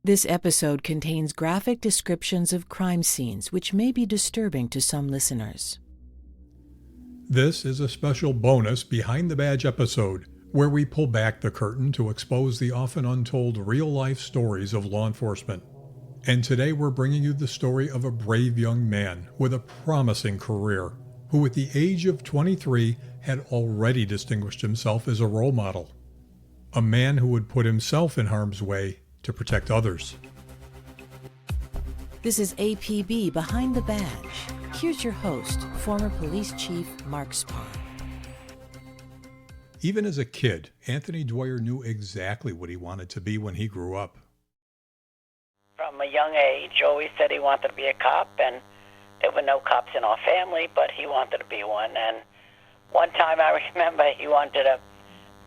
This episode contains graphic descriptions of crime scenes which may be disturbing to some listeners. This is a special bonus Behind the Badge episode where we pull back the curtain to expose the often untold real-life stories of law enforcement. And today we're bringing you the story of a brave young man with a promising career who at the age of 23 had already distinguished himself as a role model. A man who would put himself in harm's way to protect others. This is APB Behind the Badge. Here's your host, former police chief Mark Spahn. Even as a kid, Anthony Dwyer knew exactly what he wanted to be when he grew up. From a young age, always said he wanted to be a cop, and there were no cops in our family, but he wanted to be one. And one time I remember he wanted to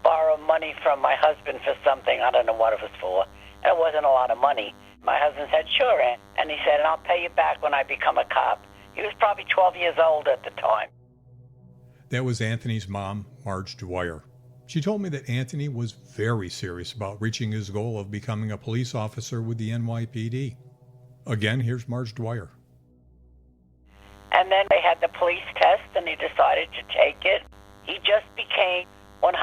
borrow money from my husband for something. I don't know what it was for. And it wasn't a lot of money. My husband said, sure, Aunt. And he said, I'll pay you back when I become a cop. He was probably 12 years old at the time. That was Anthony's mom, Marge Dwyer. She told me that Anthony was very serious about reaching his goal of becoming a police officer with the NYPD. Again, here's Marge Dwyer. And then they had the police test, and he decided to take it. He just became 100%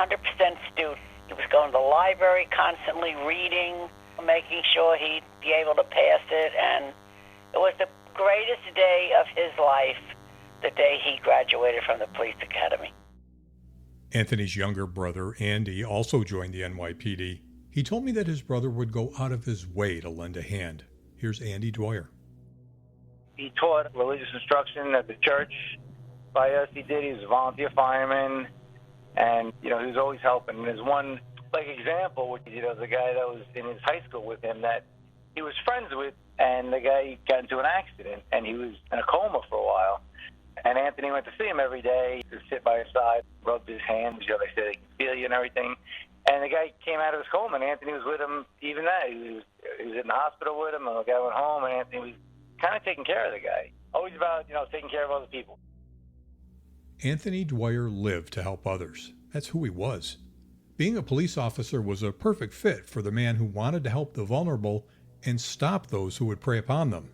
student. He was going to the library, constantly reading, making sure he'd be able to pass it, and it was the greatest day of his life, the day he graduated from the police academy. Anthony's younger brother, Andy, also joined the NYPD. He told me that his brother would go out of his way to lend a hand. Here's Andy Dwyer. He taught religious instruction at the church by us. He was a volunteer fireman, and, he was always helping. And there's one, example, which, there's a guy that was in his high school with him that he was friends with, and the guy got into an accident, and he was in a coma for a while. And Anthony went to see him every day, to sit by his side, rubbed his hands, they said he could feel you and everything. And the guy came out of his coma, and Anthony was with him even that. He was in the hospital with him, and the guy went home, and Anthony was kind of taking care of the guy. Always about, taking care of other people. Anthony Dwyer lived to help others. That's who he was. Being a police officer was a perfect fit for the man who wanted to help the vulnerable and stop those who would prey upon them.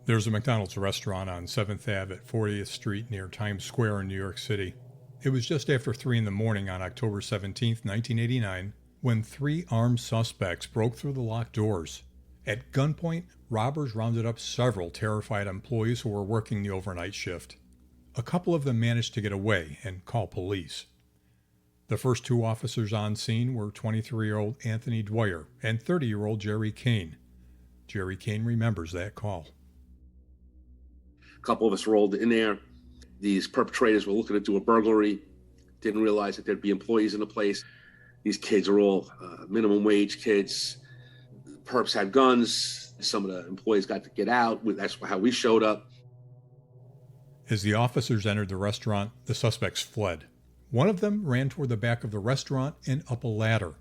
There's a McDonald's restaurant on 7th Ave at 40th Street near Times Square in New York City. It was just after 3 in the morning on October 17, 1989, when 3 armed suspects broke through the locked doors. At gunpoint, robbers rounded up several terrified employees who were working the overnight shift. A couple of them managed to get away and call police. The first 2 officers on scene were 23-year-old Anthony Dwyer and 30-year-old Jerry Kane. Jerry Kane remembers that call. A couple of us rolled in there. These perpetrators were looking to do a burglary, didn't realize that there'd be employees in the place. These kids are all minimum wage kids. The perps had guns. Some of the employees got to get out. That's how we showed up. As the officers entered the restaurant, the suspects fled. One of them ran toward the back of the restaurant and up a ladder.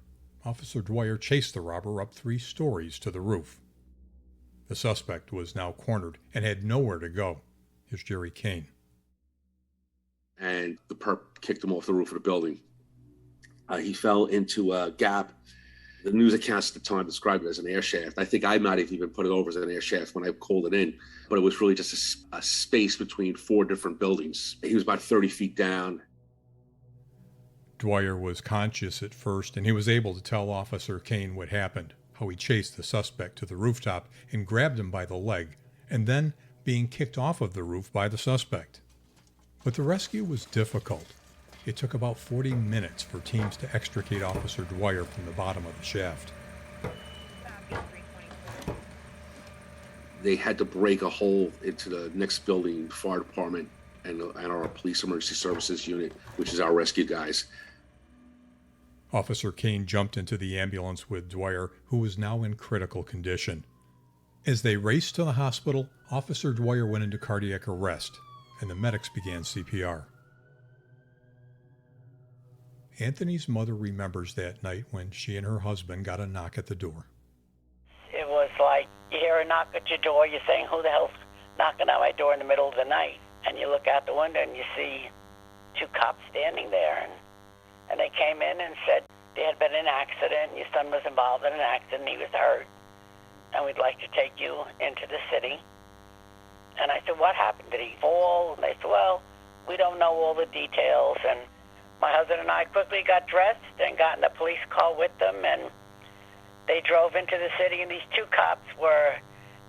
Officer Dwyer chased the robber up 3 stories to the roof. The suspect was now cornered and had nowhere to go. Here's Jerry Kane. And the perp kicked him off the roof of the building. He fell into a gap. The news accounts at the time described it as an air shaft. I think I might have even put it over as an air shaft when I called it in, but it was really just a space between 4 different buildings. He was about 30 feet down. Dwyer was conscious at first, and he was able to tell Officer Kane what happened, how he chased the suspect to the rooftop and grabbed him by the leg, and then being kicked off of the roof by the suspect. But the rescue was difficult. It took about 40 minutes for teams to extricate Officer Dwyer from the bottom of the shaft. They had to break a hole into the next building, fire department, and our police emergency services unit, which is our rescue guys. Officer Kane jumped into the ambulance with Dwyer, who was now in critical condition. As they raced to the hospital, Officer Dwyer went into cardiac arrest, and the medics began CPR. Anthony's mother remembers that night when she and her husband got a knock at the door. It was like you hear a knock at your door, you're saying, who the hell's knocking at my door in the middle of the night? And you look out the window and you see 2 cops standing there. And they came in and said, there had been an accident. Your son was involved in an accident. He was hurt. And we'd like to take you into the city. And I said, what happened? Did he fall? And they said, well, we don't know all the details. And my husband and I quickly got dressed and got in a police car with them. And they drove into the city. And these two cops were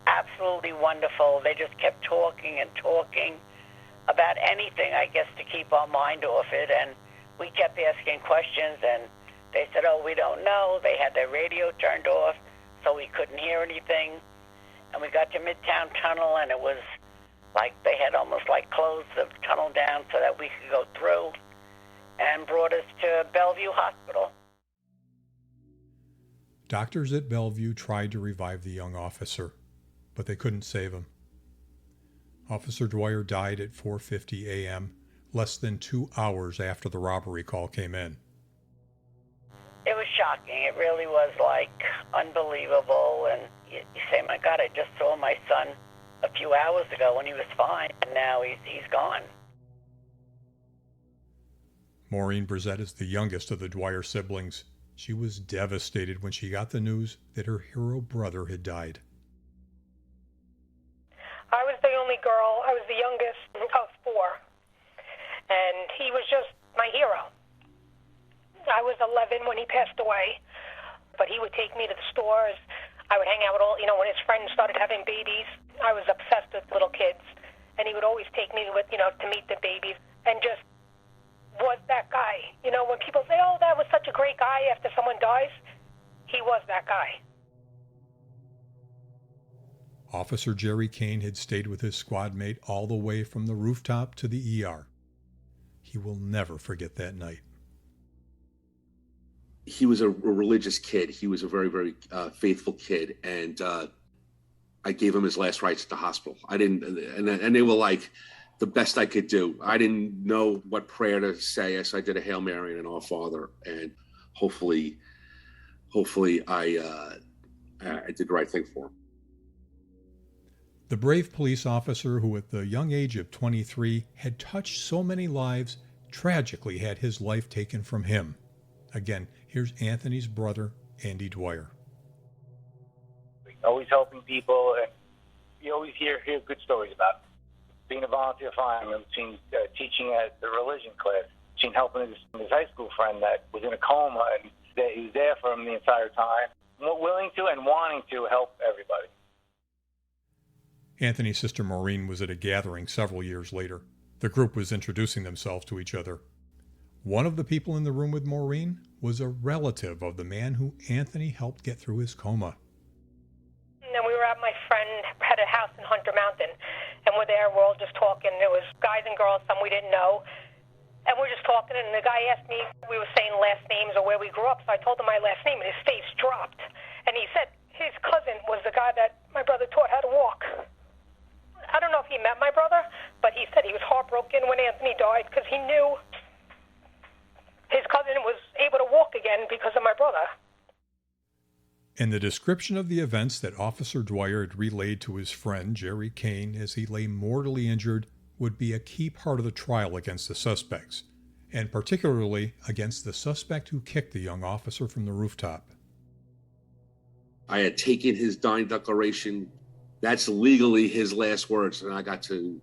absolutely wonderful. They just kept talking and talking about anything, I guess, to keep our mind off it. And we kept asking questions. And they said, oh, we don't know. They had their radio turned off, so we couldn't hear anything. And we got to Midtown Tunnel, and it was like they had almost like closed the tunnel down so that we could go through, and brought us to Bellevue Hospital. Doctors at Bellevue tried to revive the young officer, but they couldn't save him. Officer Dwyer died at 4:50 a.m., less than 2 hours after the robbery call came in. It was shocking. It really was, like, unbelievable. And you say, my God, I just saw my son a few hours ago when he was fine, and now he's gone. Maureen Brissett is the youngest of the Dwyer siblings. She was devastated when she got the news that her hero brother had died. I was the only girl. I was the youngest of four. And he was just my hero. I was 11 when he passed away, but he would take me to the stores. I would hang out with when his friends started having babies. I was obsessed with little kids, and he would always take me with, to meet the babies, and just was that guy. When people say, oh, that was such a great guy after someone dies, he was that guy. Officer Jerry Kane had stayed with his squad mate all the way from the rooftop to the ER. He will never forget that night. He was a religious kid. He was a very, very faithful kid. And I gave him his last rites at the hospital. I didn't, and they were like the best I could do. I didn't know what prayer to say. So I did a Hail Mary and an Our Father. And hopefully I did the right thing for him. The brave police officer who at the young age of 23 had touched so many lives tragically had his life taken from him. Again, here's Anthony's brother, Andy Dwyer. Always helping people, and you always hear good stories about him. Being a volunteer fireman, between teaching at the religion class, between helping his high school friend that was in a coma, and that he was there for him the entire time, willing to and wanting to help everybody. Anthony's sister Maureen was at a gathering several years later. The group was introducing themselves to each other. One of the people in the room with Maureen was a relative of the man who Anthony helped get through his coma. And we were at my friend had a house in Hunter Mountain, and we're there, we're all just talking. There was guys and girls, some we didn't know, and we're just talking, and the guy asked me, we were saying last names or where we grew up, so I told him my last name, and his face dropped. And he said his cousin was the guy that my brother taught how to walk. I don't know if he met my brother, but he said he was heartbroken when Anthony died because he knew his cousin was able to walk again because of my brother. And the description of the events that Officer Dwyer had relayed to his friend, Jerry Kane, as he lay mortally injured, would be a key part of the trial against the suspects, and particularly against the suspect who kicked the young officer from the rooftop. I had taken his dying declaration. That's legally his last words, and I got to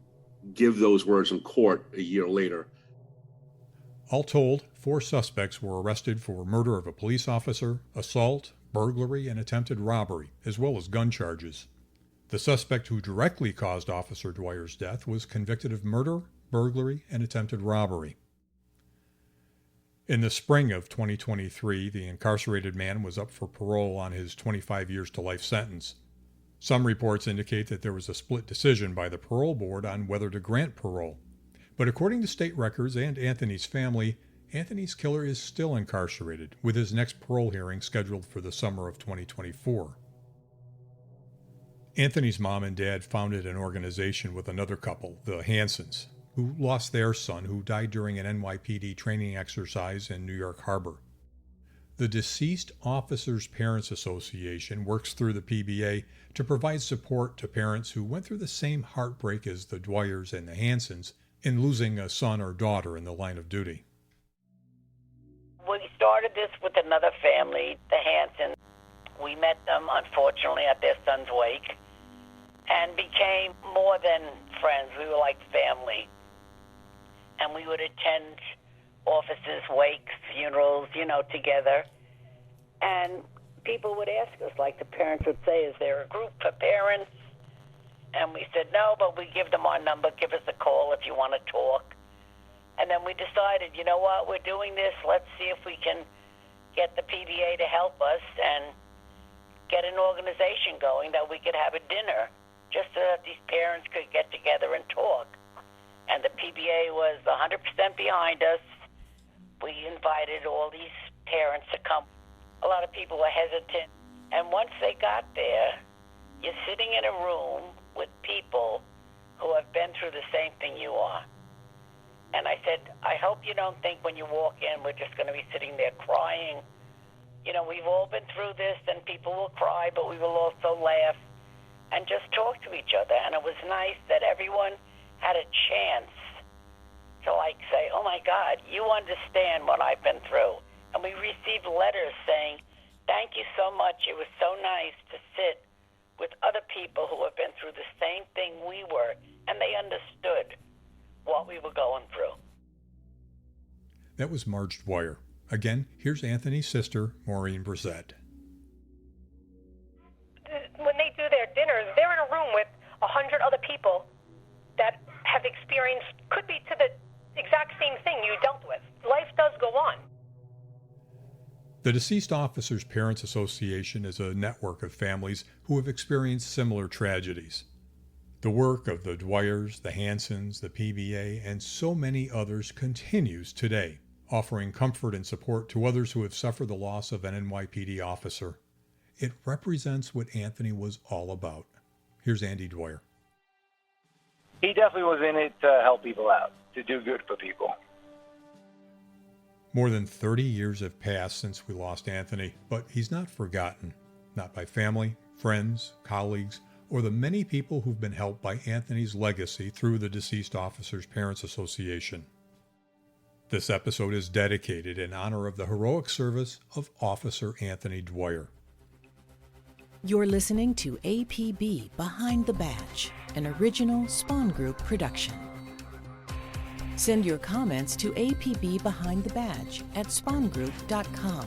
give those words in court a year later. All told, 4 suspects were arrested for murder of a police officer, assault, burglary, and attempted robbery, as well as gun charges. The suspect who directly caused Officer Dwyer's death was convicted of murder, burglary, and attempted robbery. In the spring of 2023, the incarcerated man was up for parole on his 25 years to life sentence. Some reports indicate that there was a split decision by the parole board on whether to grant parole. But according to state records and Anthony's family, Anthony's killer is still incarcerated, with his next parole hearing scheduled for the summer of 2024. Anthony's mom and dad founded an organization with another couple, the Hansons, who lost their son, who died during an NYPD training exercise in New York Harbor. The Deceased Officers Parents Association works through the PBA to provide support to parents who went through the same heartbreak as the Dwyers and the Hansons in losing a son or daughter in the line of duty. We started this with another family, the Hansons. We met them, unfortunately, at their son's wake and became more than friends. We were like family. And we would attend offices, wakes, funerals, together. And people would ask us, like the parents would say, is there a group for parents? And we said, no, but we give them our number. Give us a call if you want to talk. And then we decided, you know what, we're doing this. Let's see if we can get the PBA to help us and get an organization going that we could have a dinner just so that these parents could get together and talk. And the PBA was 100% behind us. We invited all these parents to come. A lot of people were hesitant. And once they got there, you're sitting in a room with people who have been through the same thing you are. And I said, I hope you don't think when you walk in we're just going to be sitting there crying. We've all been through this, and people will cry, but we will also laugh and just talk to each other. And it was nice that everyone had a chance to say, oh my God, you understand what I've been through. And we received letters saying, thank you so much. It was so nice to sit with other people who have been through the same thing we were, and they understood what we were going through. That was Marge Dwyer. Again, here's Anthony's sister, Maureen Brissett. When they do their dinners, they're in a room with 100 other people that have experienced, could be to the exact same thing you dealt with. Life does go on. The Deceased Officers Parents Association is a network of families who have experienced similar tragedies. The work of the Dwyers, the Hansons, the PBA, and so many others continues today, offering comfort and support to others who have suffered the loss of an NYPD officer. It represents what Anthony was all about. Here's Andy Dwyer. He definitely was in it to help people out, to do good for people. More than 30 years have passed since we lost Anthony, but he's not forgotten, not by family, friends, colleagues, or the many people who've been helped by Anthony's legacy through the Deceased Officers Parents Association. This episode is dedicated in honor of the heroic service of Officer Anthony Dwyer. You're listening to APB Behind the Badge, an original Spawn Group production. Send your comments to APB Behind the Badge at spawngroup.com.